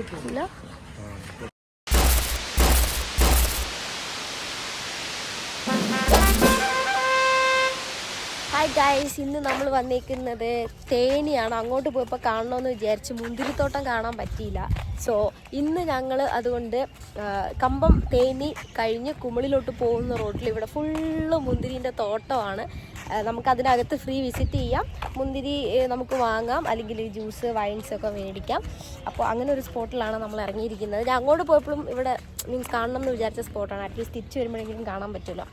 ഇല്ല. Hi guys, ഇന്ന് നമ്മൾ വന്നിരിക്കുന്നത് തേനിയാണ്. അങ്ങോട്ട് പോയപ്പോൾ കാണണമെന്ന് വിചാരിച്ച് മുന്തിരിത്തോട്ടം കാണാൻ പറ്റിയില്ല. സോ ഇന്ന് ഞങ്ങൾ അതുകൊണ്ട് കമ്പം തേനി കഴിഞ്ഞ് കുമിളിലോട്ട് പോകുന്ന റോഡിൽ ഇവിടെ ഫുള്ള് മുന്തിരിൻ്റെ തോട്ടമാണ്. നമുക്കതിനകത്ത് ഫ്രീ വിസിറ്റ് ചെയ്യാം, മുന്തിരി നമുക്ക് വാങ്ങാം, അല്ലെങ്കിൽ ജ്യൂസ് വൈൻസൊക്കെ മേടിക്കാം. അപ്പോൾ അങ്ങനെ ഒരു സ്പോട്ടിലാണ് നമ്മൾ ഇറങ്ങിയിരിക്കുന്നത്. ഞാൻ അങ്ങോട്ട് പോയപ്പോഴും ഇവിടെ മീൻസ് കാണണം എന്ന് വിചാരിച്ച സ്പോട്ടാണ്. അറ്റ്ലീസ്റ്റ് തിരിച്ച് വരുമ്പോഴെങ്കിലും കാണാൻ പറ്റില്ല.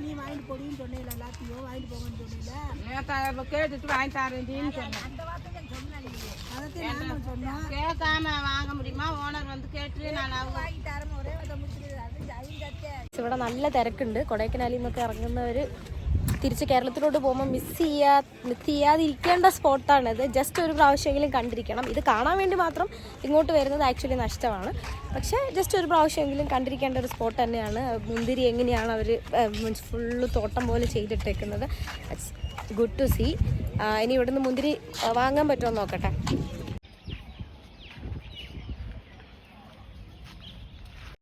நீ வாங்கிட்டு போடின்னு சொன்னீங்க, எல்லாத்தையும் வாங்கிட்டு போங்கன்னு சொன்னீங்க. கேட்டுட்டு வாங்கி தரேன் சொன்னோம். கேட்காம வாங்க முடியுமா? ஓனர் வந்து கேட்டு நான் வாங்கி தரேன். ஒரே ഇവിടെ നല്ല തിരക്കുണ്ട്. കൊടൈക്കനാലിൽ നിന്നൊക്കെ ഇറങ്ങുന്നവർ തിരിച്ച് കേരളത്തിലോട്ട് പോകുമ്പോൾ മിസ് ചെയ്യാതിരിക്കേണ്ട സ്പോട്ടാണിത്. ജസ്റ്റ് ഒരു പ്രാവശ്യമെങ്കിലും കണ്ടിരിക്കണം. ഇത് കാണാൻ വേണ്ടി മാത്രം ഇങ്ങോട്ട് വരുന്നത് ആക്ച്വലി നഷ്ടമാണ്. പക്ഷേ ജസ്റ്റ് ഒരു പ്രാവശ്യമെങ്കിലും കണ്ടിരിക്കേണ്ട ഒരു സ്പോട്ട് തന്നെയാണ്. മുന്തിരി എങ്ങനെയാണ് അവർ മീൻസ് ഫുള്ള് തോട്ടം പോലെ ചെയ്തിട്ടേക്കുന്നത്. It's good to see. ഇനി ഇവിടുന്ന് മുന്തിരി വാങ്ങാൻ പറ്റുമോ നോക്കട്ടെ.